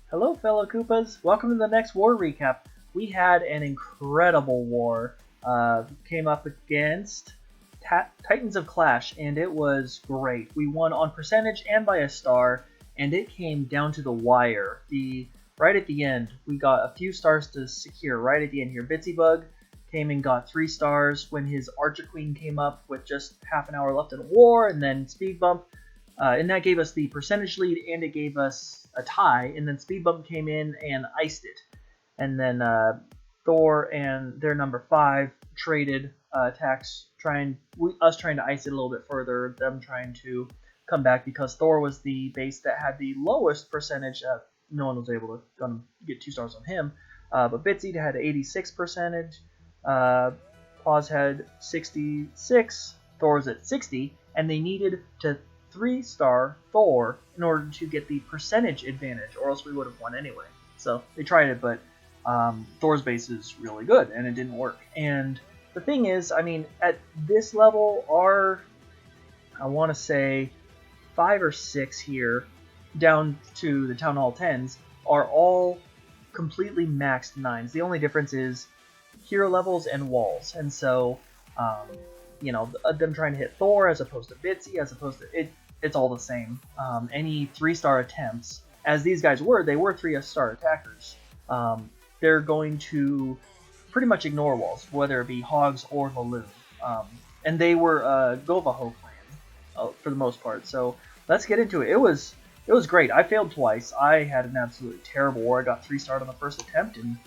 Hello, fellow Koopas. Welcome to the next war recap. We had an incredible war. Came up against Titans of Clash, and it was great. We won on percentage and by a star, and it came down to the wire. Right at the end, we got a few stars to secure. Right at the end here, Bitsy came and got 3 stars when his Archer Queen came up with just half an hour left in the war, and then Speed Bump and that gave us the percentage lead, and it gave us a tie. And then Speed Bump came in and iced it. And then Thor and their number 5 traded attacks, us trying to ice it a little bit further, them trying to come back because Thor was the base that had the lowest percentage. No one was able to get 2 stars on him. But Bitsy had 86 percentage. Paws had 66. Thor's at 60, and they needed to 3-star Thor in order to get the percentage advantage, or else we would have won anyway. So they tried it, but Thor's base is really good, and it didn't work. And the thing is, I mean, at this level, I want to say 5 or 6 here, down to the Town Hall 10s, are all completely maxed 9s. The only difference is hero levels and walls, and so them trying to hit Thor as opposed to Bitsy, as opposed to it's all the same. Any 3-star attempts, as these guys were, they were 3-star attackers. They're going to pretty much ignore walls, whether it be Hogs or Valoon. And they were Govaho clan for the most part. So let's get into it. It was great. I failed twice. I had an absolutely terrible war. I got 3-starred on the first attempt and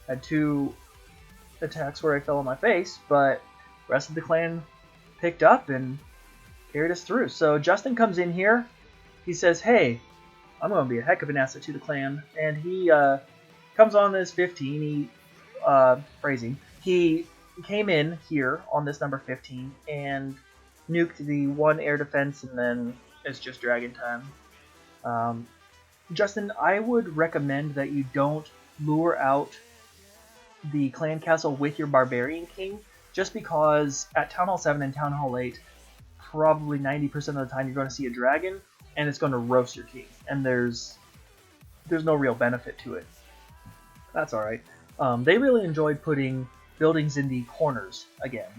had 2 attacks where I fell on my face, but the rest of the clan picked up and carried us through. So Justin comes in here. He says, hey, I'm going to be a heck of an asset to the clan. And he comes on this 15. He came in here on this number 15 and nuked the 1 air defense, and then it's just dragon time. Justin, I would recommend that you don't lure out the clan castle with your Barbarian King, just because at Town Hall 7 and Town Hall 8, probably 90% of the time you're going to see a dragon, and it's going to roast your king, and there's no real benefit to it. That's alright. They really enjoyed putting buildings in the corners again.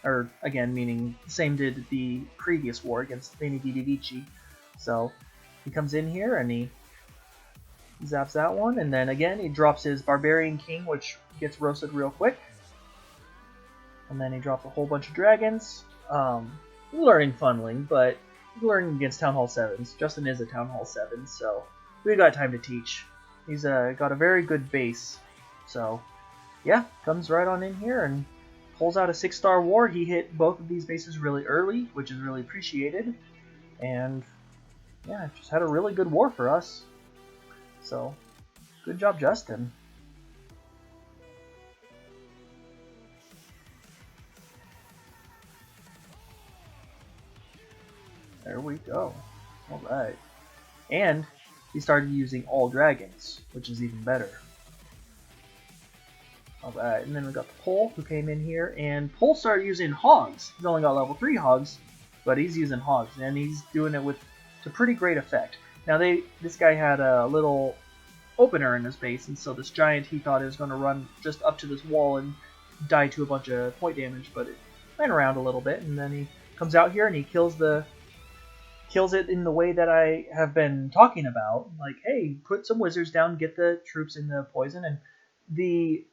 Or, again, meaning same did the previous war against Bene Vici. So, he comes in here and he zaps that one, and then again he drops his Barbarian King, which gets roasted real quick. And then he drops a whole bunch of dragons. Learning funneling, but learning against Town Hall 7s. Justin is a Town Hall 7, so we got time to teach. He's got a very good base. So, yeah, comes right on in here and pulls out a 6-star war. He hit both of these bases really early, which is really appreciated. And, yeah, just had a really good war for us. So, good job, Justin. There we go. Alright. And he started using all dragons, which is even better. Alright, and then we got the Pole, who came in here, and Pole started using Hogs. He's only got level 3 Hogs, but he's using Hogs, and he's doing it to pretty great effect. Now, this guy had a little opener in his base, and so this giant, he thought it was going to run just up to this wall and die to a bunch of point damage, but it ran around a little bit, and then he comes out here and he kills it in the way that I have been talking about. Like, hey, put some wizards down, get the troops in the poison, and the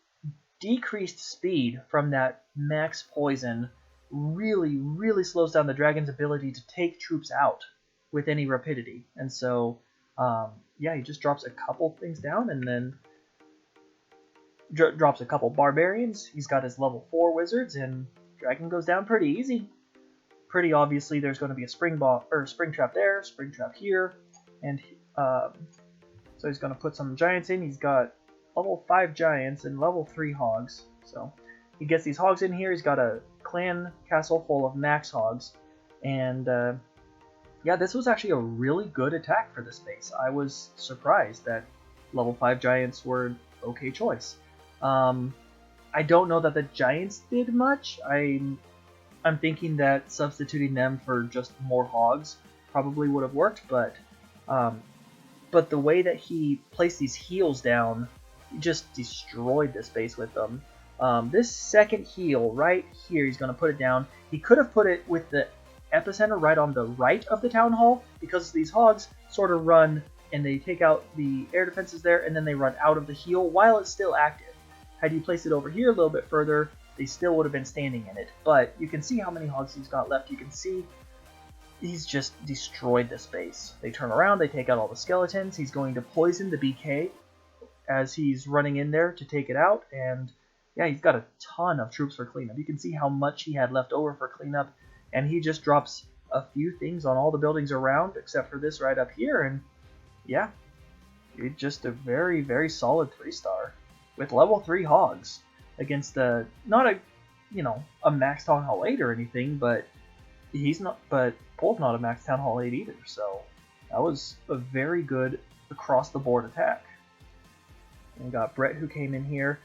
decreased speed from that max poison really, really slows down the dragon's ability to take troops out with any rapidity. And so, yeah, he just drops a couple things down, and then drops a couple barbarians. He's got his level 4 wizards, and dragon goes down pretty easy. Pretty obviously, there's going to be a spring trap there, spring trap here, and so he's going to put some giants in. He's got level 5 giants and level 3 hogs. So he gets these hogs in here. He's got a clan castle full of max hogs, and yeah, this was actually a really good attack for this base. I was surprised that level 5 giants were an okay choice. I don't know that the giants did much. I'm thinking that substituting them for just more hogs probably would have worked, but but the way that he placed these heals down, he just destroyed this base with them. This second heal right here, he's going to put it down. He could have put it with the epicenter right on the right of the town hall, because these hogs sort of run and they take out the air defenses there, and then they run out of the heal while it's still active. Had you placed it over here a little bit further, they still would have been standing in it. But you can see how many hogs he's got left. You can see he's just destroyed this base. They turn around, they take out all the skeletons. He's going to poison the BK as he's running in there to take it out. And yeah, he's got a ton of troops for cleanup. You can see how much he had left over for cleanup. And he just drops a few things on all the buildings around, except for this right up here. And yeah, it's just a very, very solid 3-star with level 3 hogs against not a max Town Hall 8 or anything, but Pole's not a max Town Hall 8 either. So that was a very good across the board attack. And we got Brett who came in here.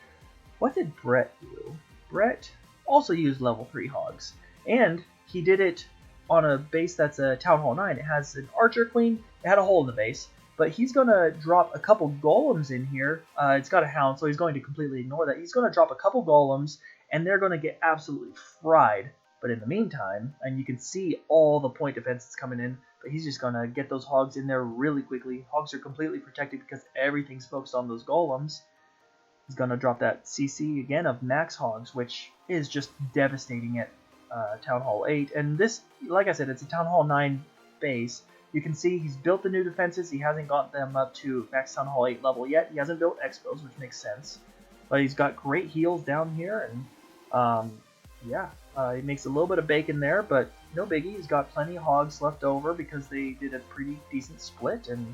What did Brett do? Brett also used level 3 hogs, and he did it on a base that's a Town Hall 9. It has an Archer Queen. It had a hole in the base, but he's going to drop a couple golems in here. It's got a hound, so he's going to completely ignore that. He's going to drop a couple golems, and they're going to get absolutely fried. But in the meantime, and you can see all the point defenses coming in, but he's just going to get those hogs in there really quickly. Hogs are completely protected because everything's focused on those golems. He's going to drop that CC again of max hogs, which is just devastating at Town Hall 8. And this, like I said, it's a Town Hall 9 base. You can see he's built the new defenses. He hasn't got them up to max Town Hall 8 level yet. He hasn't built expos, which makes sense. But he's got great heals down here, and he makes a little bit of bacon there, but no biggie. He's got plenty of hogs left over because they did a pretty decent split, and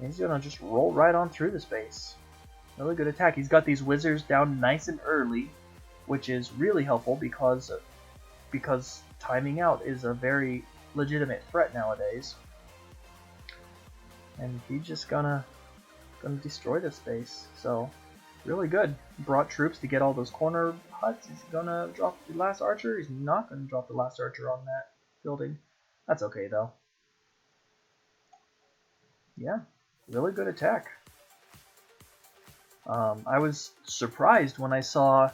he's going to just roll right on through this base. Really good attack. He's got these wizards down nice and early, which is really helpful because timing out is a very legitimate threat nowadays. And he's just gonna destroy this base. So really good. Brought troops to get all those corner huts. He's gonna drop the last archer. He's not gonna drop the last archer on that building. That's okay though. Yeah, really good attack. I was surprised when I saw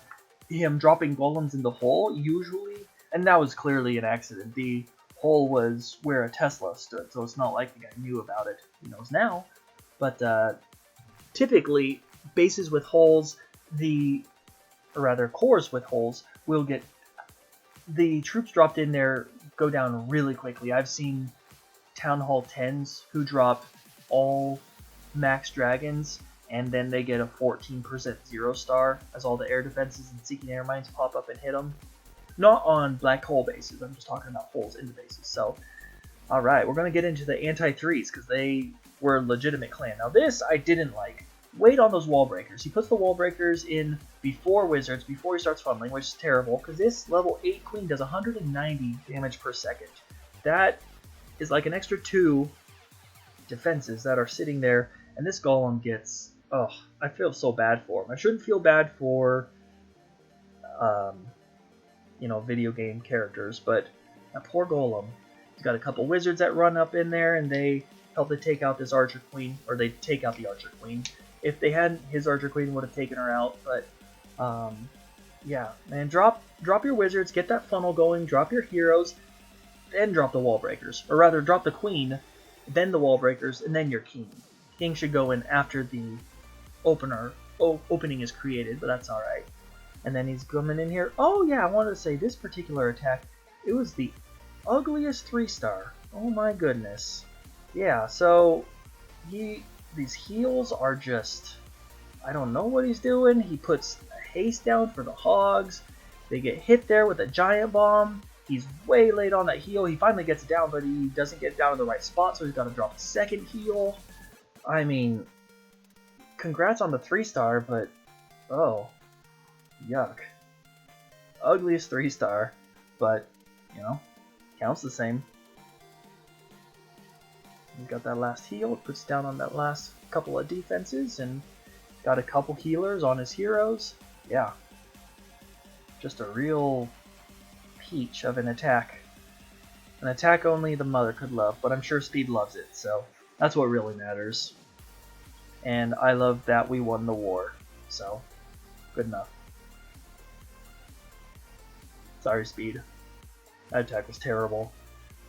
him dropping golems in the hole, usually, and that was clearly an accident. The hole was where a Tesla stood, so it's not like the guy knew about it. He knows now. But typically, bases with holes, cores with holes, will get the troops dropped in there go down really quickly. I've seen Town Hall 10s who drop all max dragons, and then they get a 14% 0-star as all the air defenses and Seeking Air Mines pop up and hit them. Not on black hole bases, I'm just talking about holes in the bases. So, alright, we're going to get into the anti-3s because they were a legitimate clan. Now this I didn't like. Wait on those wall breakers. He puts the wall breakers in before wizards, before he starts funneling, which is terrible because this level 8 queen does 190 damage per second. That is like an extra 2 defenses that are sitting there, and this golem gets... Oh, I feel so bad for him. I shouldn't feel bad for, video game characters, but that poor golem. He's got a couple wizards that run up in there, and they help to take out this archer queen, or they take out the archer queen. If they hadn't, his archer queen would have taken her out, but, yeah, man, drop your wizards, get that funnel going, drop your heroes, then drop the wall breakers. Or rather, drop the queen, then the wall breakers, and then your king. King should go in after the opening is created, but that's alright. And then he's coming in here. Oh yeah, I wanted to say this particular attack, it was the ugliest 3-star. Oh my goodness. Yeah, so these heals are just, I don't know what he's doing. He puts a haste down for the hogs. They get hit there with a giant bomb. He's way late on that heal. He finally gets it down, but he doesn't get it down in the right spot, so he's got to drop a second heal. I mean, congrats on the 3-star, but oh, yuck. Ugliest 3-star, but, counts the same. He's got that last heal, puts down on that last couple of defenses, and got a couple healers on his heroes. Yeah, just a real peach of an attack. An attack only the mother could love, but I'm sure Speed loves it, so That's what really matters. And I love that we won the war. So, good enough. Sorry, Speed. That attack was terrible.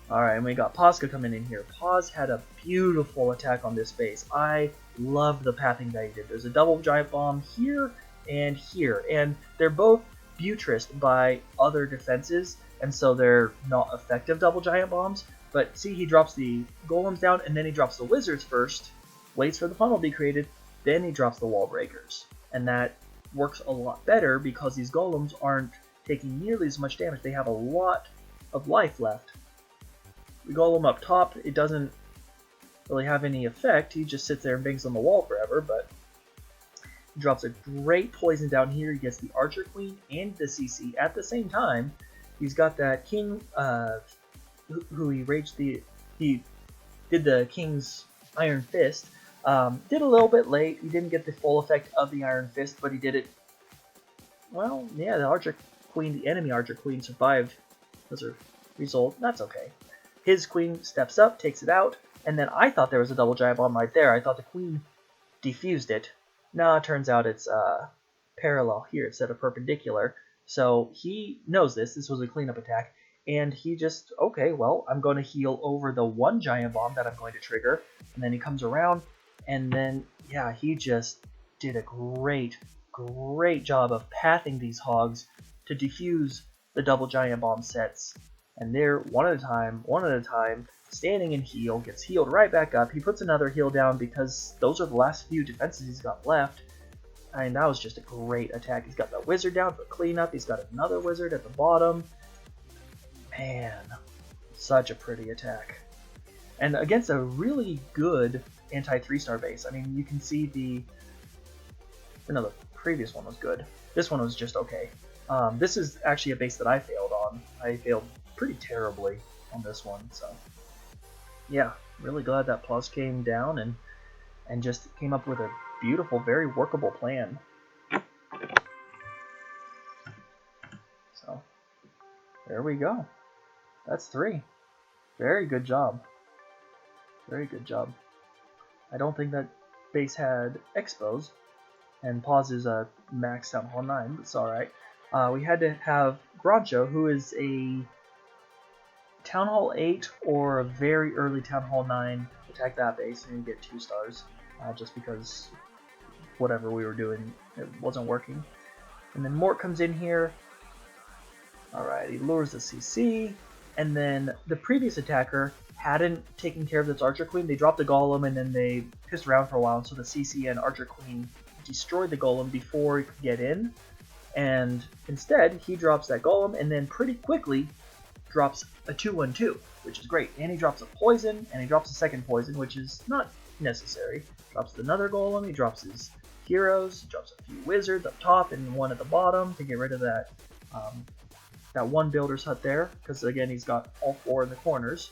Alright, and we got Posca coming in here. Paz had a beautiful attack on this base. I love the pathing that he did. There's a double giant bomb here, and they're both buttressed by other defenses, and so they're not effective double giant bombs. But see, he drops the golems down, and then he drops the wizards first, waits for the funnel to be created, then he drops the wall breakers. And that works a lot better because these golems aren't taking nearly as much damage. They have a lot of life left. The golem up top, it doesn't really have any effect. He just sits there and bangs on the wall forever, but he drops a great poison down here. He gets the Archer Queen and the CC at the same time. He's got that King, who he did the King's Iron Fist. Did a little bit late. He didn't get the full effect of the Iron Fist, but he did it. Well, yeah, the Archer Queen, the enemy Archer Queen, survived as a result. That's okay. His queen steps up, takes it out, and then I thought there was a double giant bomb right there. I thought the queen defused it. No, it turns out it's parallel here instead of perpendicular. So he knows this. This was a cleanup attack. And he just, okay, well, I'm going to heal over the one giant bomb that I'm going to trigger. And then he comes around, and then, yeah, he just did a great job of pathing these hogs to defuse the double giant bomb sets. And they're one at a time, standing in heal, gets healed right back up. He puts another heal down because those are the last few defenses he's got left. I mean, that was just a great attack. He's got the wizard down for cleanup. He's got another wizard at the bottom. Man, such a pretty attack. And against a really good anti-3-star base. I mean, you can see the previous one was good. This one was just okay. This is actually a base that I failed on. I failed pretty terribly on this one, so yeah, really glad that Plus came down and just came up with a beautiful, very workable plan. So there we go. That's 3. Very good job. Very good job. I don't think that base had expos, and Pause is a max Town Hall 9, but it's alright. We had to have Groncho, who is a Town Hall 8 or a very early Town Hall 9, attack that base and get 2 stars, just because whatever we were doing, it wasn't working. And then Mort comes in here. Alright, he lures the CC, and then the previous attacker hadn't taken care of this Archer Queen. They dropped the Golem, and then they pissed around for a while, so the CC and Archer Queen destroyed the Golem before he could get in. And instead, he drops that Golem, and then pretty quickly drops a 2/1/2, which is great. And he drops a poison, and he drops a second poison, which is not necessary. Drops another Golem, he drops his heroes, he drops a few wizards up top and one at the bottom to get rid of that that one builder's hut there, because again he's got all 4 in the corners.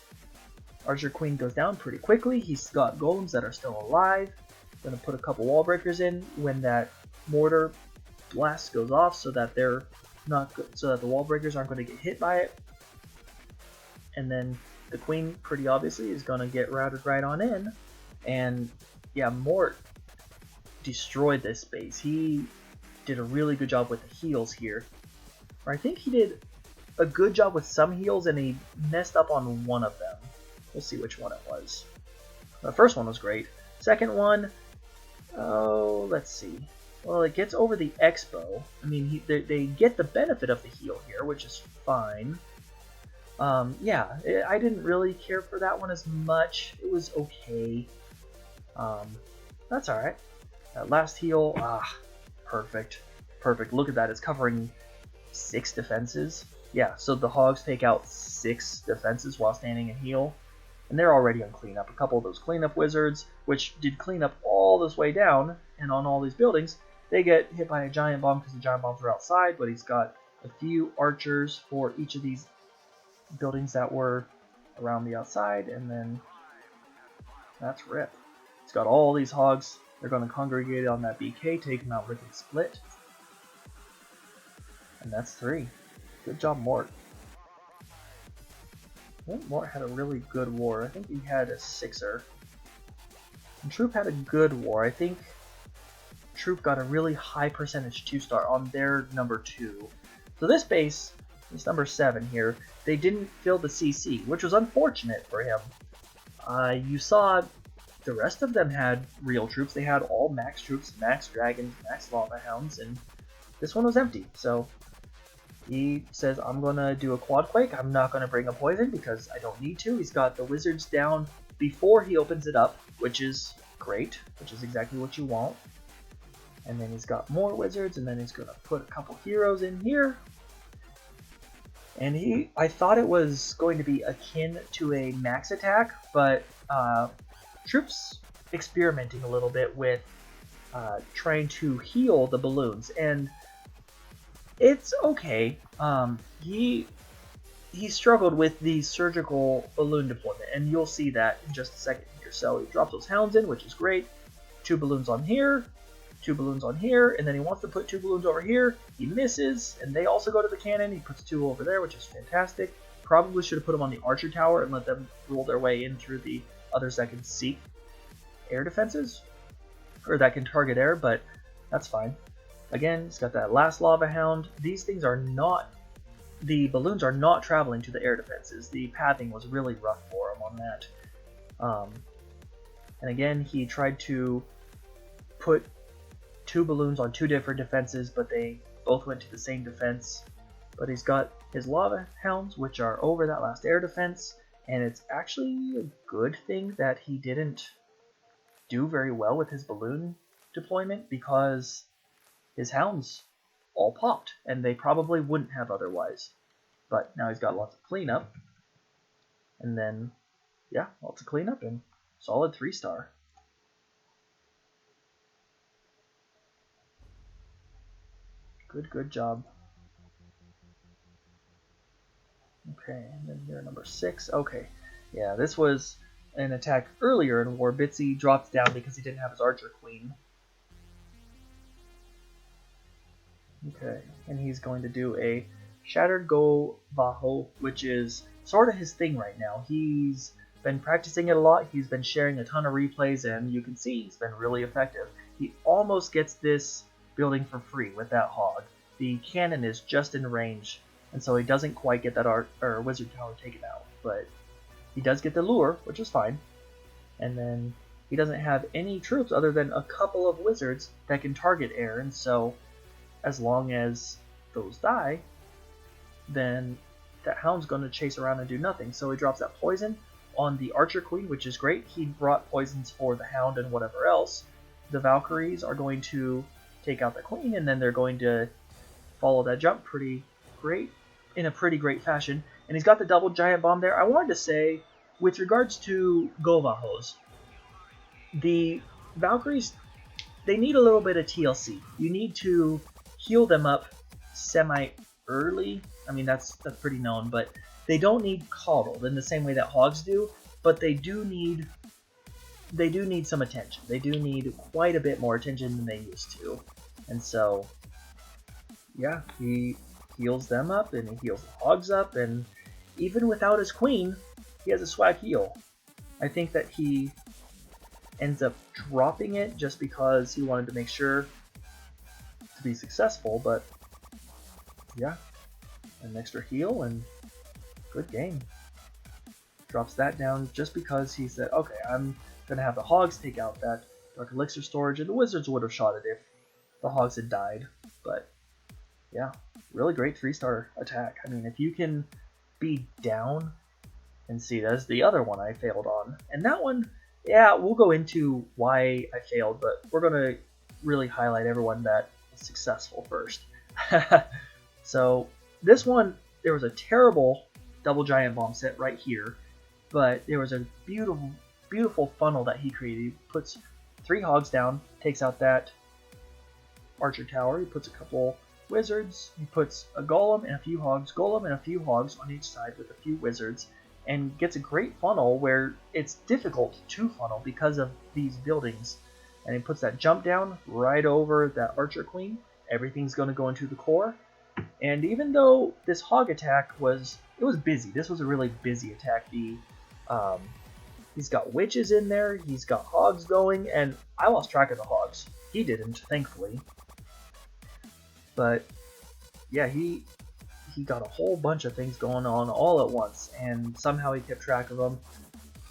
Archer Queen goes down pretty quickly. He's got golems that are still alive. Gonna put a couple wall breakers in when that mortar blast goes off, so that they're not good, so that the wall breakers aren't going to get hit by it. And then the queen, pretty obviously, is going to get routed right on in. And yeah, Mort destroyed this base. He did a really good job with the heals here. Or I think he did a good job with some heals, and he messed up on one of them. We'll see which one it was. The first one was great. Second one, oh, let's see. Well, it gets over the Expo. I mean, they get the benefit of the heal here, which is fine. Yeah, I didn't really care for that one as much. It was okay. That's alright. That last heal, perfect. Perfect. Look at that, it's covering 6 defenses. Yeah, so the Hogs take out 6 defenses while standing in heal. And they're already on cleanup. A couple of those cleanup wizards, which did cleanup all this way down and on all these buildings, they get hit by a giant bomb because the giant bombs are outside, but he's got a few archers for each of these buildings that were around the outside, and then that's rip. He's got all these hogs. They're going to congregate on that BK, take him out lick and split. And that's 3. Good job, Mort. I think Mort had a really good war. I think he had a 6er. Troop had a good war. I think Troop got a really high percentage 2-star on their number 2. So this base, this number 7 here, they didn't fill the CC, which was unfortunate for him. You saw the rest of them had real troops. They had all max troops, max dragons, max lava hounds, and this one was empty. So he says, I'm going to do a quad quake. I'm not going to bring a poison because I don't need to. He's got the wizards down before he opens it up, which is great, which is exactly what you want. And then he's got more wizards, and then he's going to put a couple heroes in here. And I thought it was going to be akin to a max attack, but Troops experimenting a little bit with trying to heal the balloons, and it's okay. He struggled with the surgical balloon deployment, and you'll see that in just a second here. So he drops those hounds in, which is great. 2 balloons on here, 2 balloons on here, and then he wants to put 2 balloons over here. He misses, and they also go to the cannon. He puts 2 over there, which is fantastic. Probably should have put them on the archer tower and let them roll their way in through the others that can seek air defenses, or that can target air, but that's fine. Again, he's got that last lava hound. These things are not, the balloons are not traveling to the air defenses. The pathing was really rough for him on that. And again, he tried to put 2 balloons on 2 different defenses, but they both went to the same defense. But he's got his lava hounds, which are over that last air defense, and it's actually a good thing that he didn't do very well with his balloon deployment, because his hounds all popped, and they probably wouldn't have otherwise. But now he's got lots of cleanup, and then, yeah, lots of cleanup, and solid 3-star. Good job. Okay, and then here, number 6. Okay, yeah, this was an attack earlier in war. Bitsy dropped down because he didn't have his archer queen. Okay, and he's going to do a Shattered Go Bajo, which is sort of his thing right now. He's been practicing it a lot. He's been sharing a ton of replays, and you can see he's been really effective. He almost gets this building for free with that hog. The cannon is just in range, and so he doesn't quite get that wizard tower taken out, but he does get the lure, which is fine. And then he doesn't have any troops other than a couple of wizards that can target air, and so as long as those die, then that hound's going to chase around and do nothing. So he drops that poison on the archer queen, which is great. He brought poisons for the hound and whatever else. The Valkyries are going to take out the queen, and then they're going to follow that jump in a pretty great fashion. And he's got the double giant bomb there. I wanted to say, with regards to Govahos, the Valkyries, they need a little bit of TLC. You need to heal them up semi-early. I mean, that's pretty known, but they don't need coddled in the same way that hogs do, but they do need some attention. They do need quite a bit more attention than they used to. And so, yeah, he heals them up, and he heals the hogs up, and even without his queen, he has a swag heal. I think that he ends up dropping it just because he wanted to make sure to be successful, but yeah, an extra heal and good game. Drops that down just because he said, okay, I'm going to have the hogs take out that Dark Elixir storage, and the wizards would have shot it if the hogs had died. But yeah, really great 3-star attack. I mean, if you can be down, and see, that's the other one I failed on. And that one, yeah, we'll go into why I failed, but we're going to really highlight everyone that was successful first. So this one, there was a terrible double giant bomb set right here, but there was a beautiful funnel that he created. He puts 3 hogs down, takes out that archer tower, he puts a couple wizards, he puts a golem and a few hogs, on each side with a few wizards, and gets a great funnel where it's difficult to funnel because of these buildings. And he puts that jump down right over that archer queen. Everything's going to go into the core. And even though this hog attack was busy, this was a really busy attack. The He's got witches in there, he's got hogs going, and I lost track of the hogs. He didn't, thankfully. But yeah, he got a whole bunch of things going on all at once, and somehow he kept track of them.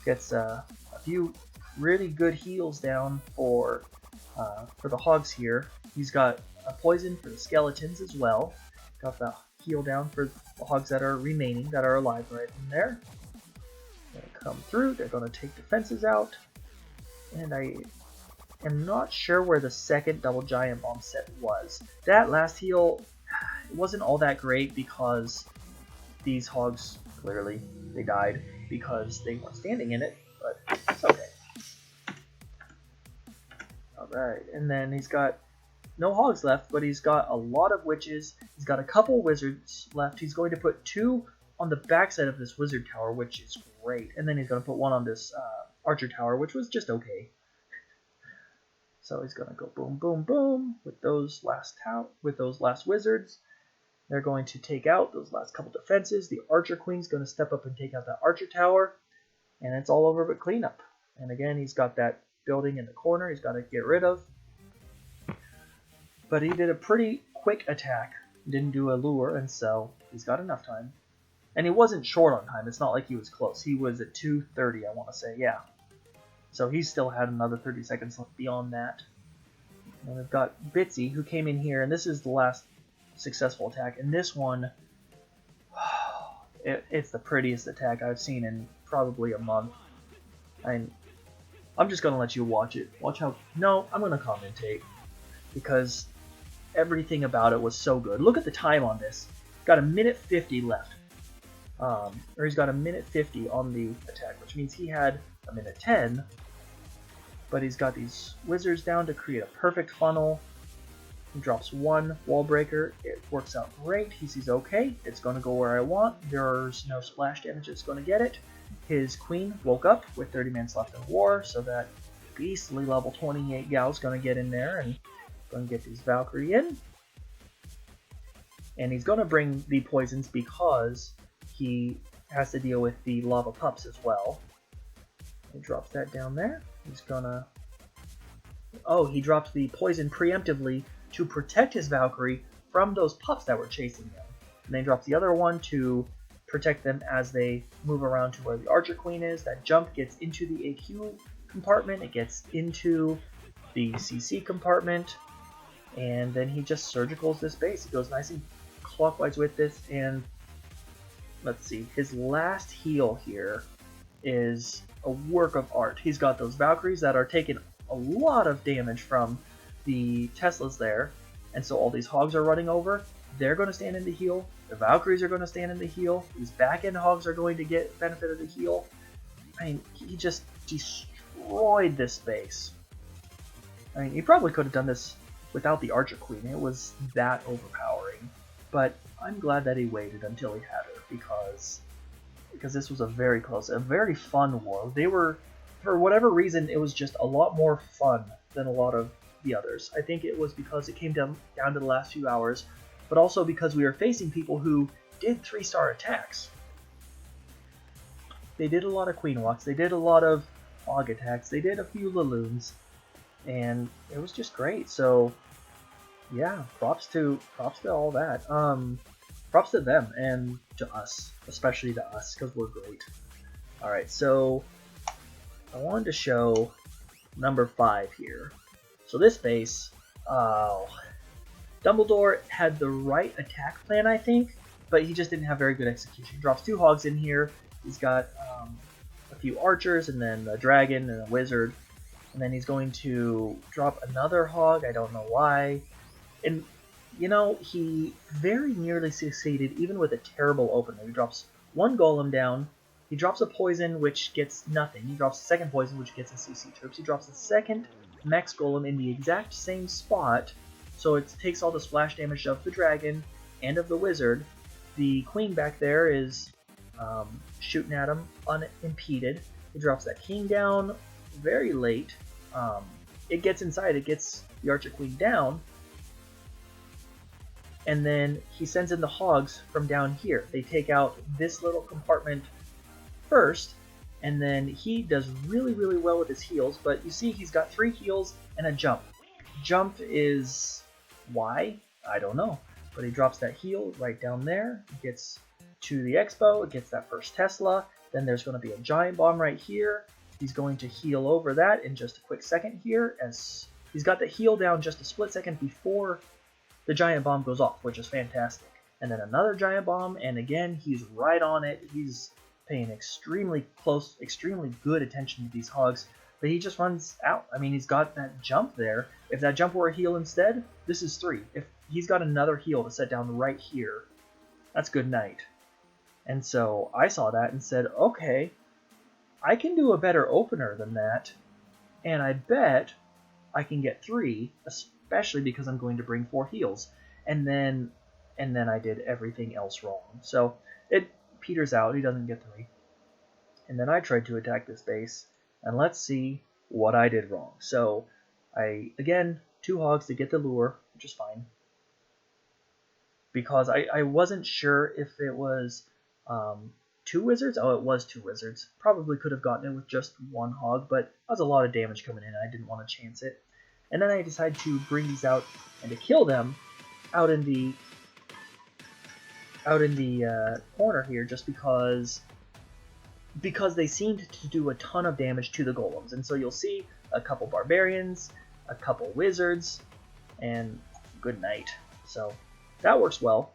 Gets a few really good heals down for the hogs here. He's got a poison for the skeletons as well. Got the heal down for the hogs that are remaining, that are alive right in there. Gonna come through, they're gonna take defenses out. And I am not sure where the second double giant bomb set was. That last heal, it wasn't all that great because these hogs, clearly, they died because they weren't standing in it, but it's okay. Alright, and then he's got no hogs left, but he's got a lot of witches. He's got a couple wizards left. He's going to put 2 on the backside of this wizard tower, which is great. And then he's going to put 1 on this archer tower, which was just okay. So he's going to go boom, boom, boom with those last wizards. They're going to take out those last couple defenses. The archer queen's going to step up and take out that archer tower. And it's all over but cleanup. And again, he's got that building in the corner he's got to get rid of. But he did a pretty quick attack. Didn't do a lure, and so he's got enough time. And he wasn't short on time. It's not like he was close. He was at 2:30, I want to say, yeah. So he still had another 30 seconds left beyond that. And we've got Bitsy, who came in here, and this is the last successful attack. And this one, it's the prettiest attack I've seen in probably a month. I'm just going to let you watch it. Watch how... No, I'm going to commentate. Because everything about it was so good. Look at the time on this. Got a minute 50 left. Or he's got a minute 50 on the attack, which means he had a minute 10. But he's got these wizards down to create a perfect funnel. He drops 1 wall breaker. It works out great. He sees, okay, it's going to go where I want. There's no splash damage that's going to get it. His queen woke up with 30 minutes left in war, so that beastly level 28 gal's going to get in there and going to get these Valkyrie in. And he's going to bring the poisons because he has to deal with the lava pups as well. He drops that down there. He's gonna... Oh, he dropped the poison preemptively to protect his Valkyrie from those pups that were chasing them. And then he drops the other one to protect them as they move around to where the Archer Queen is. That jump gets into the AQ compartment. It gets into the CC compartment. And then he just surgicals this base. He goes nice and clockwise with this, and let's see, his last heal here is a work of art. He's got those Valkyries that are taking a lot of damage from the Teslas there, and so all these hogs are running over. They're going to stand in the heal. The Valkyries are going to stand in the heal. These back-end hogs are going to get benefit of the heal. I mean, he just destroyed this base. I mean, he probably could have done this without the Archer Queen. It was that overpowering. But I'm glad that he waited until he had her, because this was a very close, a very fun war. They were, for whatever reason, it was just a lot more fun than a lot of the others. I think it was because it came down to the last few hours, but also because we were facing people who did 3-star attacks. They did a lot of Queen Walks, they did a lot of Hog attacks, they did a few Laloons, and it was just great. So yeah, props to all that. Props to them and to us, especially to us, because we're great. Alright, so I wanted to show number 5 here. So this base, Dumbledore had the right attack plan, I think, but he just didn't have very good execution. He drops 2 hogs in here. He's got a few archers, and then a dragon and a wizard, and then he's going to drop another hog. I don't know why. And, you know, he very nearly succeeded, even with a terrible opener. He drops 1 golem down. He drops a poison, which gets nothing. He drops a second poison, which gets a CC troops. He drops a second max golem in the exact same spot, so it takes all the splash damage of the dragon and of the wizard. The queen back there is shooting at him unimpeded. He drops that king down very late. It gets inside. It gets the Archer Queen down. And then he sends in the hogs from down here. They take out this little compartment first, and then he does really, really well with his heals, but you see he's got 3 heals and a jump. Jump is why? I don't know. But he drops that heal right down there, gets to the Expo, it gets that first Tesla, then there's going to be a giant bomb right here. He's going to heal over that in just a quick second here, as he's got the heal down just a split second before the giant bomb goes off, which is fantastic. And then another giant bomb, and again, he's right on it. He's paying extremely close, extremely good attention to these hogs, but he just runs out. I mean, he's got that jump there. If that jump were a heal instead, this is 3. If he's got another heal to set down right here, that's good night. And so I saw that and said, okay, I can do a better opener than that, and I bet I can get 3, especially because I'm going to bring 4 heals. And then I did everything else wrong. So it peters out, he doesn't get 3. And then I tried to attack this base, and let's see what I did wrong. So again, 2 hogs to get the lure, which is fine. Because I wasn't sure if it was 2 wizards. Oh, it was 2 wizards. Probably could have gotten it with just 1 hog, but that was a lot of damage coming in. I didn't want to chance it. And then I decided to bring these out and to kill them out in the corner here, just because they seemed to do a ton of damage to the golems. And so you'll see a couple barbarians, a couple wizards, and good night. So that works well.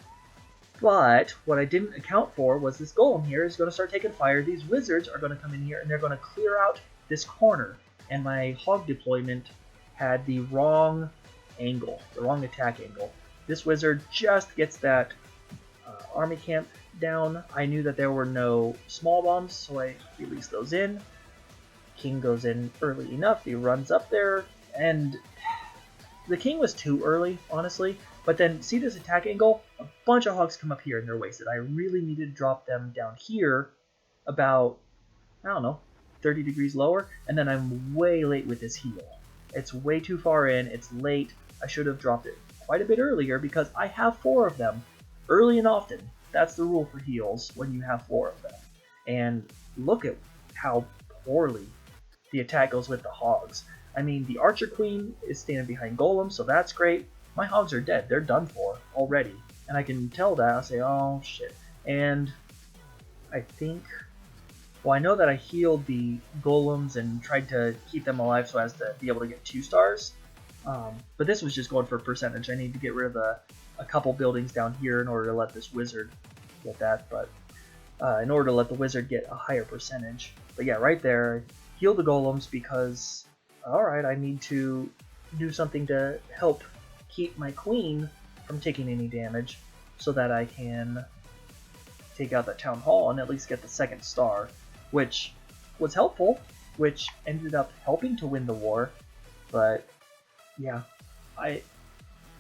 But what I didn't account for was this golem here is going to start taking fire. These wizards are going to come in here and they're going to clear out this corner. And my hog deployment had the wrong angle, the wrong attack angle. This wizard just gets that army camp down. I knew that there were no small bombs, so I released those in. King goes in early enough. He runs up there, and the king was too early, honestly. But then, see this attack angle? A bunch of hogs come up here and they're wasted. I really needed to drop them down here about, I don't know, 30 degrees lower. And then I'm way late with this heal. It's way too far in. It's late. I should have dropped it quite a bit earlier because I have 4 of them. Early and often. That's the rule for heals when you have 4 of them. And look at how poorly the attack goes with the hogs. I mean, the Archer Queen is standing behind Golem, so that's great. My hogs are dead. They're done for already. And I can tell that. I'll say, oh, shit. And I think... Well, I know that I healed the Golems and tried to keep them alive so as to be able to get 2 stars. But this was just going for percentage. I need to get rid of a couple buildings down here in order to let this wizard get that. But in order to let the wizard get a higher percentage. But yeah, right there, heal the Golems because... Alright, I need to do something to help keep my queen from taking any damage so that I can take out that town hall and at least get the 2nd star, which was helpful, which ended up helping to win the war. But yeah,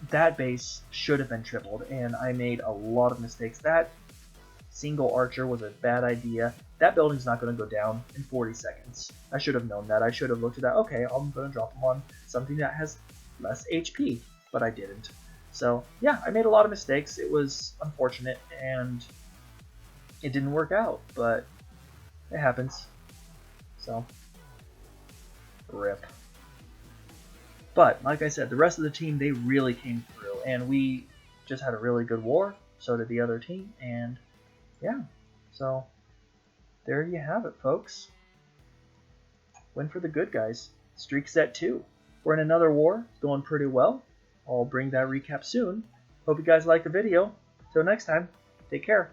that base should have been tripled, and I made a lot of mistakes. That single archer was a bad idea. That building's not going to go down in 40 seconds. I should have known that. I should have looked at that. Okay, I'm going to drop them on something that has less HP, but I didn't. So yeah, I made a lot of mistakes. It was unfortunate, and it didn't work out, but it happens. So, rip. But, like I said, the rest of the team, they really came through, and we just had a really good war. So did the other team, and yeah, so there you have it, folks. Win for the good guys. Streak's at 2. We're in another war. It's going pretty well. I'll bring that recap soon. Hope you guys liked the video. Till next time, take care.